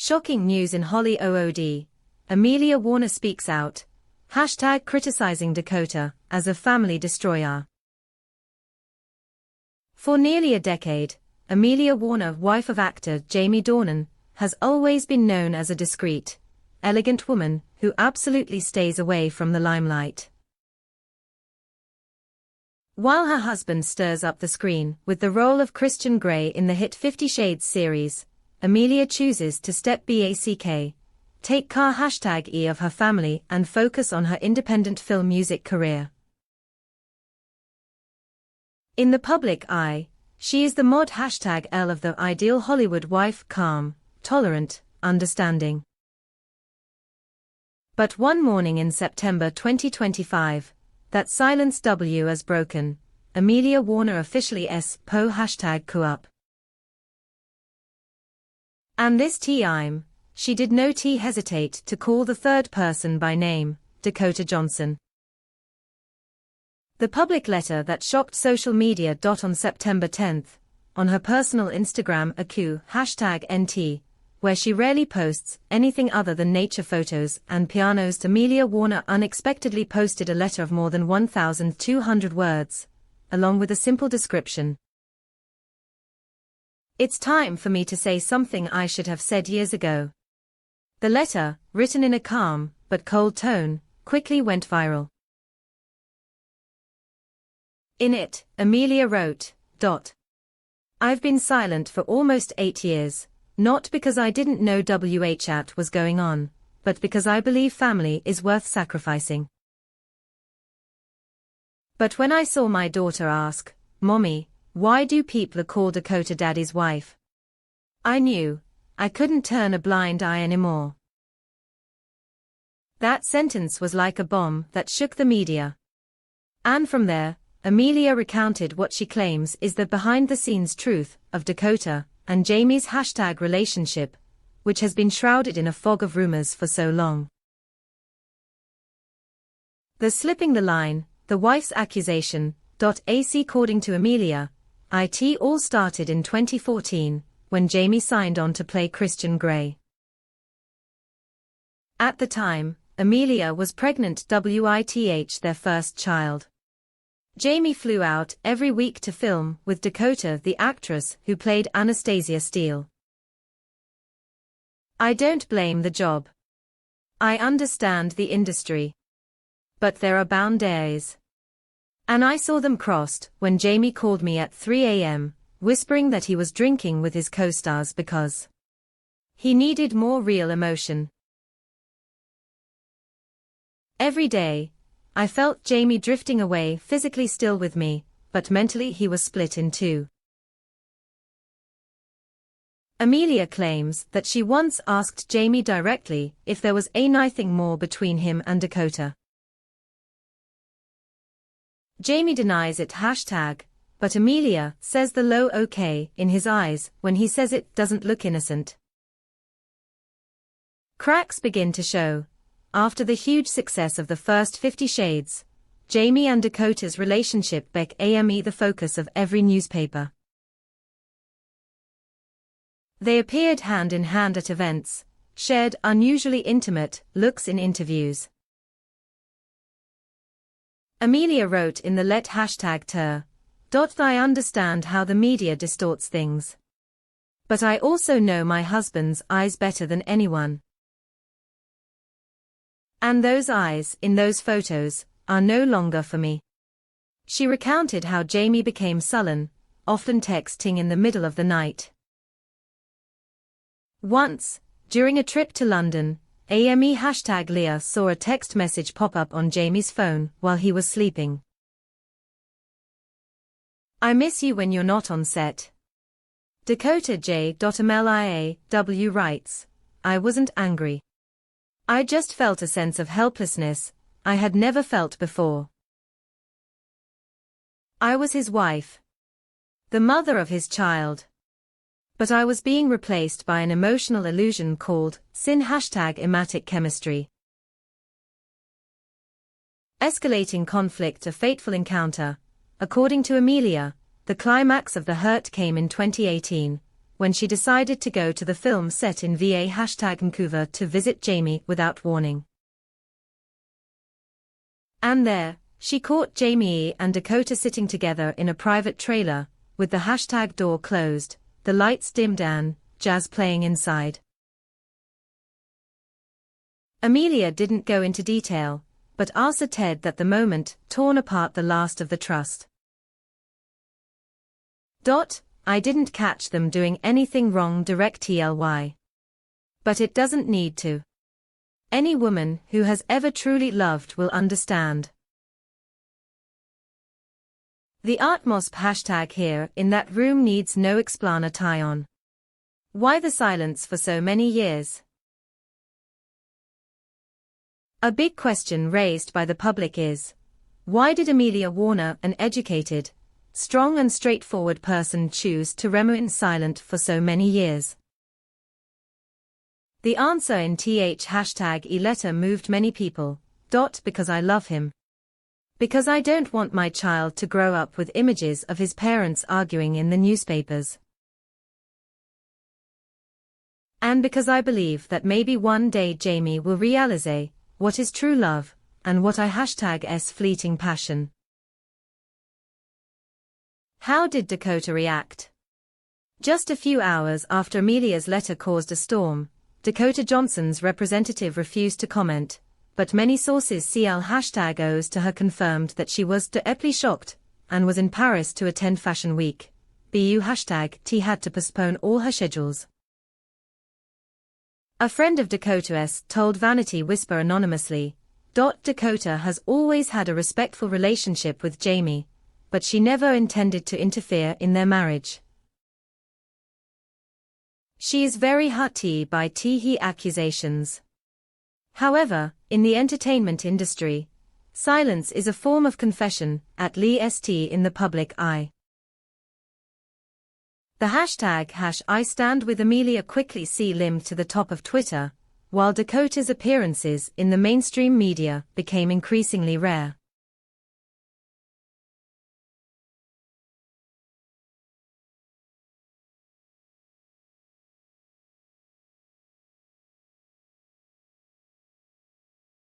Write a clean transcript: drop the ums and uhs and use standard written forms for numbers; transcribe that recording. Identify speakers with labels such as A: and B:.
A: Shocking news in Hollywood. Amelia Warner speaks out. Hashtag criticizing Dakota as a family destroyer. For nearly a decade, Amelia Warner, wife of actor Jamie Dornan, has always been known as a discreet, elegant woman who absolutely stays away from the limelight. While her husband stirs up the screen with the role of Christian Grey in the hit 50 Shades series, Amelia chooses to step back, take care #E of her family and focus on her independent film music career. In the public eye, she is the mod #L of the ideal Hollywood wife, calm, tolerant, understanding. But one morning in September 2025, that silence was broken. Amelia Warner officially po #coup. And this time, she did not hesitate to call the third person by name, Dakota Johnson. The public letter that shocked social media. On September 10, on her personal Instagram account #NT, where she rarely posts anything other than nature photos and pianos, Amelia Warner unexpectedly posted a letter of more than 1,200 words, along with a simple description. "It's time for me to say something I should have said years ago." The letter, written in a calm but cold tone, quickly went viral. In it, Amelia wrote, "I've been silent for almost 8 years, not because I didn't know what was going on, but because I believe family is worth sacrificing. But when I saw my daughter ask, 'Mommy, why do people call Dakota Daddy's wife?' I knew I couldn't turn a blind eye anymore." That sentence was like a bomb that shook the media. And from there, Amelia recounted what she claims is the behind-the-scenes truth of Dakota and Jamie's relationship, which has been shrouded in a fog of rumors for so long. The slipping the line, the wife's accusation, according to Amelia, it all started in 2014, when Jamie signed on to play Christian Grey. At the time, Amelia was pregnant with their first child. Jamie flew out every week to film with Dakota, the actress who played Anastasia Steele. "I don't blame the job. I understand the industry. But there are boundaries. And I saw them crossed when Jamie called me at 3 a.m., whispering that he was drinking with his co-stars because he needed more real emotion. Every day, I felt Jamie drifting away, physically still with me, but mentally he was split in two." Amelia claims that she once asked Jamie directly if there was anything more between him and Dakota. Jamie denies it but Amelia says the low okay in his eyes when he says it doesn't look innocent. Cracks begin to show. After the huge success of the first 50 Shades, Jamie and Dakota's relationship became the focus of every newspaper. They appeared hand in hand at events, shared unusually intimate looks in interviews. Amelia wrote in the let #ter. "I understand how the media distorts things. But I also know my husband's eyes better than anyone. And those eyes, in those photos, are no longer for me." She recounted how Jamie became sullen, often texting in the middle of the night. Once, during a trip to London, Leah saw a text message pop up on Jamie's phone while he was sleeping. "I miss you when you're not on set." Dakota J.Melia writes, "I wasn't angry. I just felt a sense of helplessness I had never felt before. I was his wife, the mother of his child. But I was being replaced by an emotional illusion called sin #ematic chemistry." Escalating conflict, a fateful encounter. According to Amelia, the climax of the hurt came in 2018, when she decided to go to the film set in VA #Vancouver to visit Jamie without warning. And there, she caught Jamie and Dakota sitting together in a private trailer, with the #door closed, the lights dimmed and jazz playing inside. Amelia didn't go into detail, but asked Ted that the moment torn apart the last of the trust. I didn't catch them doing anything wrong directly. But it doesn't need to. Any woman who has ever truly loved will understand. The Artmosp hashtag here in that room needs no explanation. Why the silence for so many years? A big question raised by the public is, why did Amelia Warner, an educated, strong and straightforward person, choose to remain silent for so many years? The answer in #E letter moved many people. Because I love him. Because I don't want my child to grow up with images of his parents arguing in the newspapers. And because I believe that maybe one day Jamie will realize what is true love, and what I fleeting passion. How did Dakota react? Just a few hours after Amelia's letter caused a storm, Dakota Johnson's representative refused to comment, but many sources #O's to her confirmed that she was deeply shocked, and was in Paris to attend Fashion Week. #T had to postpone all her schedules. A friend of Dakota's told Vanity Whisper anonymously, Dakota has always had a respectful relationship with Jamie, but she never intended to interfere in their marriage. She is very hurt by the accusations. However, in the entertainment industry, silence is a form of confession, at least in the public eye. The #I stand with Amelia quickly limped to the top of Twitter, while Dakota's appearances in the mainstream media became increasingly rare.